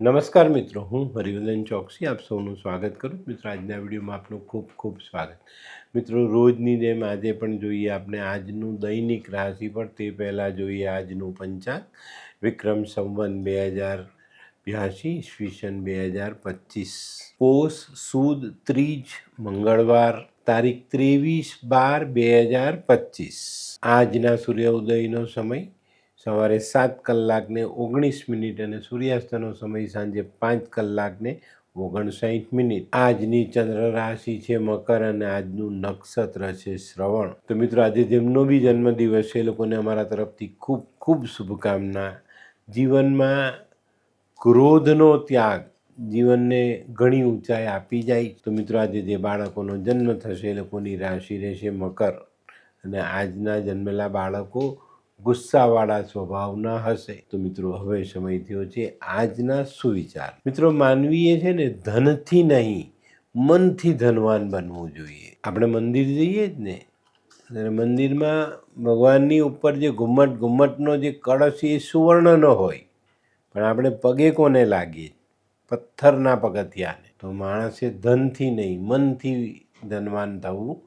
નમસ્કાર મિત્રો, હું હરિવર્ધન ચોકસી આપ સૌનું સ્વાગત કરું. મિત્રો, આજના વિડીયોમાં આપનું ખૂબ ખૂબ સ્વાગત. મિત્રો, રોજની જેમ આજે પણ જોઈએ આપણે આજનું દૈનિક રાશિફળ. તે પહેલાં જોઈએ આજનું પંચાંગ. વિક્રમ સંવત 2082 ઈસવીસન 2025, પોષ સુદ ત્રીજ મંગળવાર, તારીખ 23/12/2025. આજના સૂર્યોદયનો સમય સવારે 7:19 અને સૂર્યાસ્તનો સમય સાંજે 5:59. આજની ચંદ્ર રાશિ છે મકર અને આજનું નક્ષત્ર છે શ્રવણ. તો મિત્રો, આજે જેમનો બી જન્મદિવસ છે એ લોકોને અમારા તરફથી ખૂબ ખૂબ શુભકામના. જીવનમાં ક્રોધનો ત્યાગ જીવનને ઘણી ઊંચાઈ આપી જાય. તો મિત્રો, આજે જે બાળકોનો જન્મ થશે એ લોકોની રાશિ રહેશે મકર અને આજના જન્મેલા બાળકો ગુસ્સાવાળા સ્વભાવના હશે. તો મિત્રો, હવે સમય થયો છે આજના સુવિચાર. મિત્રો, માનવીએ છે ને ધનથી નહીં મનથી ધનવાન બનવું જોઈએ. આપણે મંદિર જઈએ જ ને, મંદિરમાં ભગવાનની ઉપર જે ઘુમ્મટનો જે કળશ છે એ સુવર્ણનો હોય, પણ આપણે પગે કોને લાગીએ? પથ્થરના પગથિયાને. તો માણસે ધનથી નહીં મનથી ધનવાન થવું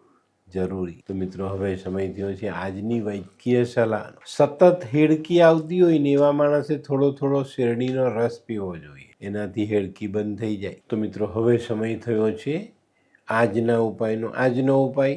જરૂરી. તો મિત્રો, હવે સમય થયો છે આજની વૈદ્યકીય સલાહ. સતત હેડકી આવતી હોય ને એવા માણસે થોડો શેરડીનો રસ પીવો જોઈએ, એનાથી હેડકી બંધ થઈ જાય. તો મિત્રો, હવે સમય થયો છે આજના ઉપાયનો. આજનો ઉપાય,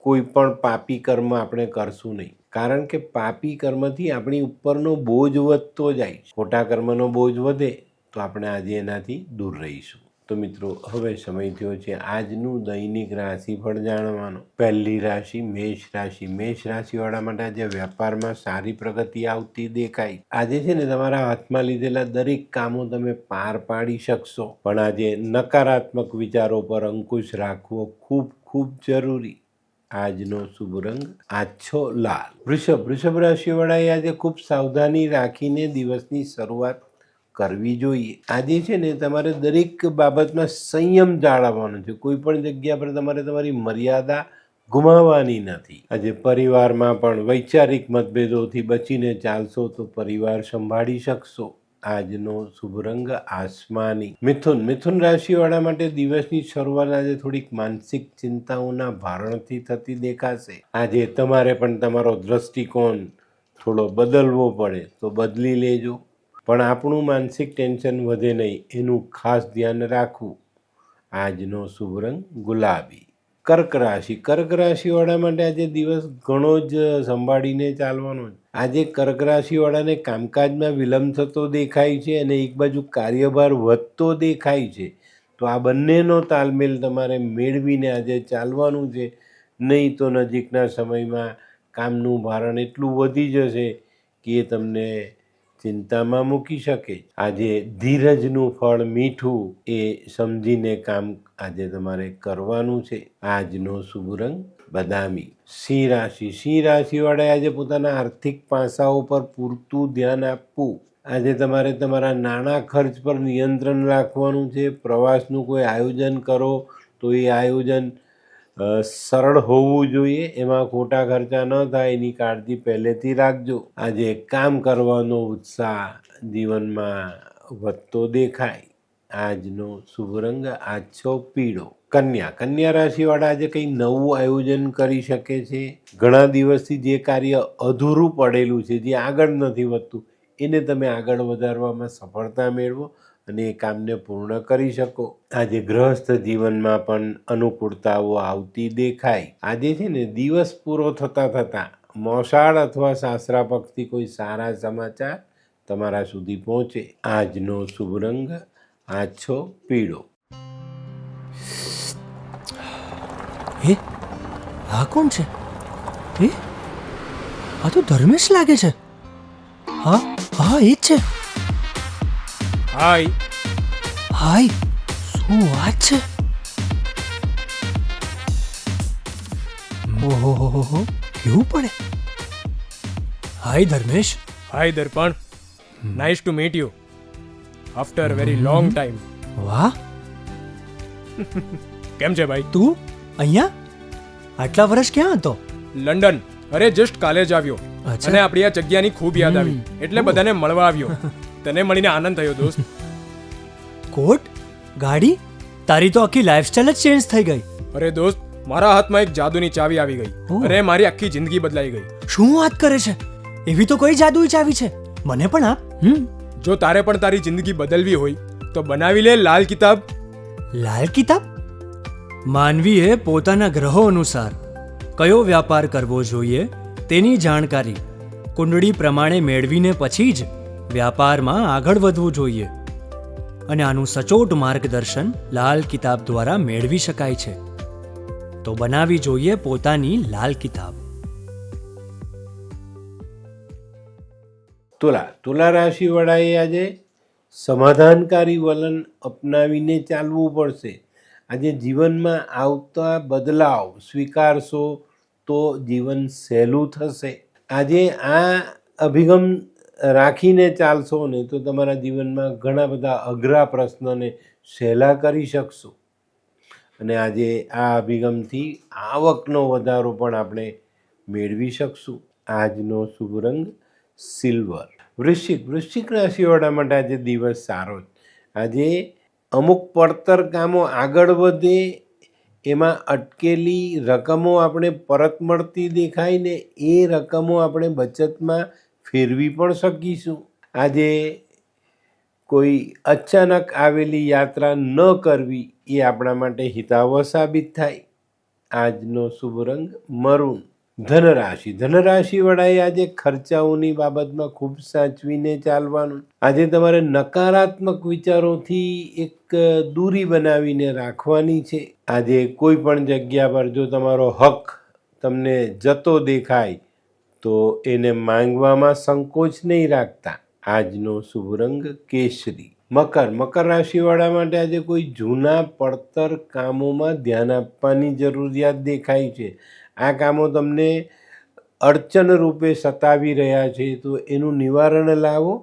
કોઈ પણ પાપી કર્મ આપણે કરશું નહીં, કારણ કે પાપી કર્મથી આપણી ઉપરનો બોજ વધતો જાય. ખોટા કર્મનો બોજ વધે તો આપણે આજે એનાથી દૂર રહીશું. તો મિત્રો, હવે સમય થયો છે આજનું દૈનિક રાશિફળ જાણવાનો. પહેલી રાશિ મેષ રાશિ. મેષ રાશિવાળા માટે આજે વેપારમાં સારી પ્રગતિ આવતી દેખાય. આજે છે ને તમારા હાથમાં લીધેલા દરેક કામો તમે પાર પાડી શકશો, પણ આજે નકારાત્મક વિચારો પર અંકુશ રાખવો ખૂબ ખૂબ જરૂરી. આજનો શુભ રંગ આછો લાલ. વૃષભ રાશિવાળાએ આજે ખૂબ સાવધાની રાખીને દિવસની શરૂઆત કરવી જોઈએ. આજે છે ને તમારે દરેક બાબતમાં સંયમ જાળવવાનો છે. કોઈ પણ જગ્યા પર તમારે તમારી મર્યાદા ગુમાવવાની નથી. આજે પરિવારમાં પણ વૈચારિક મતભેદોથી બચીને ચાલશો તો પરિવાર સંભાળી શકશો. આજનો શુભ રંગ આસમાની. મિથુન રાશિવાળા માટે દિવસની શરૂઆત આજે થોડીક માનસિક ચિંતાઓના ભારણથી થતી દેખાશે. આજે તમારે પણ તમારો દ્રષ્ટિકોણ થોડો બદલવો પડે તો બદલી લેજો, પણ આપણું માનસિક ટેન્શન વધે નહીં એનું ખાસ ધ્યાન રાખવું. આજનો શુભ રંગ ગુલાબી. કર્ક રાશિવાળા માટે આજે દિવસ ઘણો જ સંભાળીને ચાલવાનો છે. આજે કર્ક રાશિવાળાને કામકાજમાં વિલંબ થતો દેખાય છે અને એક બાજુ કાર્યભાર વધતો દેખાય છે. તો આ બંનેનો તાલમેલ તમારે મેળવીને આજે ચાલવાનું છે, નહીં તો નજીકના સમયમાં કામનું ભારણ એટલું વધી જશે કે એ તમને ચિંતામાં મૂકી શકે. આજે ધીરજનું ફળ મીઠું એ સમજીને કામ આજે તમારે કરવાનું છે. આજનો શુભ રંગ બદામી. સિંહ રાશિવાળાએ આજે પોતાના આર્થિક પાસાઓ પર પૂરતું ધ્યાન આપવું. આજે તમારે તમારા નાણાં ખર્ચ પર નિયંત્રણ રાખવાનું છે. પ્રવાસનું કોઈ આયોજન કરો તો એ આયોજન સરળ હોવું જોઈએ, એમાં ખોટા ખર્ચા ન થાય એની કાળજી પહેલેથી રાખજો. આજે કામ કરવાનો ઉત્સાહ જીવનમાં વધતો દેખાય. આજનો શુભ રંગ આછો પીળો. કન્યા રાશિવાળા આજે કંઈ નવું આયોજન કરી શકે છે. ઘણા દિવસથી જે કાર્ય અધૂરું પડેલું છે, જે આગળ નથી વધતું, એને તમે આગળ વધારવામાં સફળતા મેળવો અને એ કામને પૂર્ણ કરી શકો. આજે ગૃહસ્થ જીવનમાં પણ અનુકૂળતાઓ આવતી દેખાય. આજે છે ને દિવસ પૂરો થતાં મોસાળ અથવા સાસરા પક્ષથી કોઈ સારા સમાચાર તમારા સુધી પહોંચે. આજનો શુભ રંગ આછો પીળો. આ કોણ છે? આ તો ધર્મેશ લાગે છે. હા, એ જ છે. હાય, શું વાત છે? ઓહો, કેવું પડે? Hi Dharmesh. Hi Darpan, nice to meet you after very long time. વાહ, કેમ છે ભાઈ? તું અહીંયા આટલા વર્ષ ક્યાં હતો? લંડન. અરે જસ્ટ કાલે જ આવ્યો અને આપણી આ જગ્યાની ખૂબ યાદ આવી એટલે બધાને મળવા આવ્યો. તને મળીને આનંદ થયો દોસ્ત. કોટ, ગાડી, તારી તો આખી લાઈફસ્ટાઈલ જ ચેન્જ થઈ ગઈ. અરે દોસ્ત, મારા હાથમાં એક જાદુની ચાવી આવી ગઈ ઓહ. અને મારી આખી જિંદગી બદલાઈ ગઈ. શું વાત કરે છે? એવી તો કોઈ જાદુઈ ચાવી છે, મને પણ આપ. જો તારે પણ તારી જિંદગી બદલવી હોય તો બનાવી લે લાલ કિતાબ. લાલ કિતાબ? માનવીએ પોતાના ગ્રહો અનુસાર કયો વ્યાપાર કરવો જોઈએ તેની જાણકારી કુંડળી પ્રમાણે મેળવીને પછી જ વ્યાપારમાં આગળ વધવું જોઈએ. અને આનું સચોટ માર્ગદર્શન લાલ કિતાબ દ્વારા મેળવી શકાય છે. તો બનાવી જોઈએ પોતાની લાલ કિતાબ. તુલા રાશિવાળાએ આજે સમાધાનકારી વલણ અપનાવીને ચાલવું પડશે. આજે જીવનમાં આવતા બદલાવ સ્વીકારશો તો જીવન સહેલું થશે. આજે આ અભિગમ રાખીને ચાલશો ને તો તમારા જીવનમાં ઘણા બધા અઘરા પ્રશ્નોને સહેલા કરી શકશો. અને આજે આ અભિગમથી આવકનો વધારો પણ આપણે મેળવી શકશું. આજનો શુભ રંગ સિલ્વર. વૃશ્ચિક રાશિવાળા માટે આજે દિવસ સારો છે. આજે અમુક પડતર કામો આગળ વધે, એમાં અટકેલી રકમો આપણે પરત મળતી દેખાય ને એ રકમો આપણે બચતમાં ફેરવી પણ શકીશું. આજે કોઈ અચાનક આવેલી યાત્રા ન કરવી એ આપણા માટે હિતાવહ સાબિત થાય. આજનો શુભ રંગ મરૂન. ધનરાશિવાળાએ આજે ખર્ચાઓની બાબતમાં ખૂબ સાચવીને ચાલવાનું. આજે તમારે નકારાત્મક વિચારોથી એક દૂરી બનાવીને રાખવાની છે. આજે કોઈ પણ જગ્યા પર જો તમારો હક તમને જતો દેખાય તો એને માંગવામાં સંકોચ નહીં રાખતા. આજનો શુભ રંગ કેસરી. મકર રાશિવાળા માટે આજે કોઈ જૂના પડતર કામોમાં ધ્યાન આપવાની જરૂરિયાત દેખાય છે. આ કામો તમને અડચણ રૂપે સતાવી રહ્યા છે તો એનું નિવારણ લાવો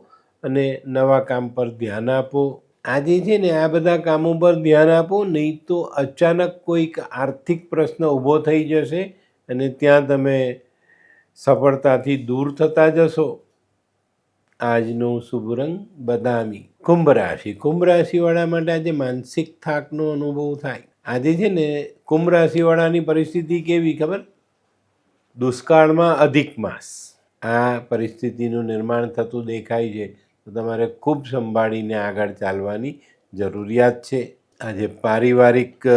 અને નવા કામ પર ધ્યાન આપો. આજે છે ને આ બધા કામો પર ધ્યાન આપો, નહીં તો અચાનક કોઈક આર્થિક પ્રશ્ન ઊભો થઈ જશે અને ત્યાં તમે સફળતાથી દૂર થતા જશો. આજનો શુભ રંગ બદામી. કુંભ રાશિવાળા માટે આજે માનસિક થાકનો અનુભવ થાય. આજે છે ને કુંભ રાશિવાળાની પરિસ્થિતિ કેવી ખબર? દુષ્કાળમાં અધિક માસ. આ પરિસ્થિતિનું નિર્માણ થતું દેખાય છે તો તમારે ખૂબ સંભાળીને આગળ ચાલવાની જરૂરિયાત છે. આજે પારિવારિક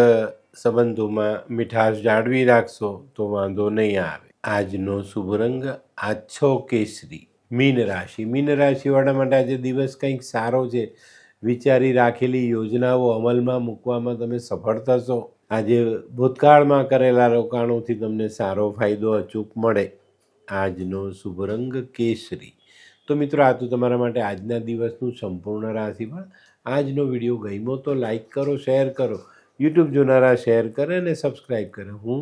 સંબંધોમાં મીઠાશ જાળવી રાખશો તો વાંધો નહીં આવે. આજનો શુભ રંગ આછો કેસરી. મીન રાશિવાળા માટે આજે દિવસ કંઈક સારો છે. વિચારી રાખેલી યોજનાઓ અમલમાં મૂકવામાં તમે સફળ થશો. આજે ભૂતકાળમાં કરેલા રોકાણોથી તમને સારો ફાયદો અચૂક મળે. આજનો શુભ રંગ કેસરી. તો મિત્રો, આ તો તમારા માટે આજના દિવસનું સંપૂર્ણ રાશિફળ. આજનો વિડીયો ગમ્યો તો લાઈક કરો, શેર કરો. યુટ્યુબ જોનારા શેર કરે અને સબસ્ક્રાઈબ કરે. હું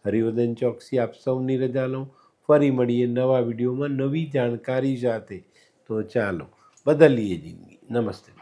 હરિવર્ધન ચોકસી આપ સૌની રજા લઉં. ફરી મળીએ નવા વિડીયોમાં નવી જાણકારી સાથે. તો ચાલો બદલીએ જિંદગી. નમસ્તે.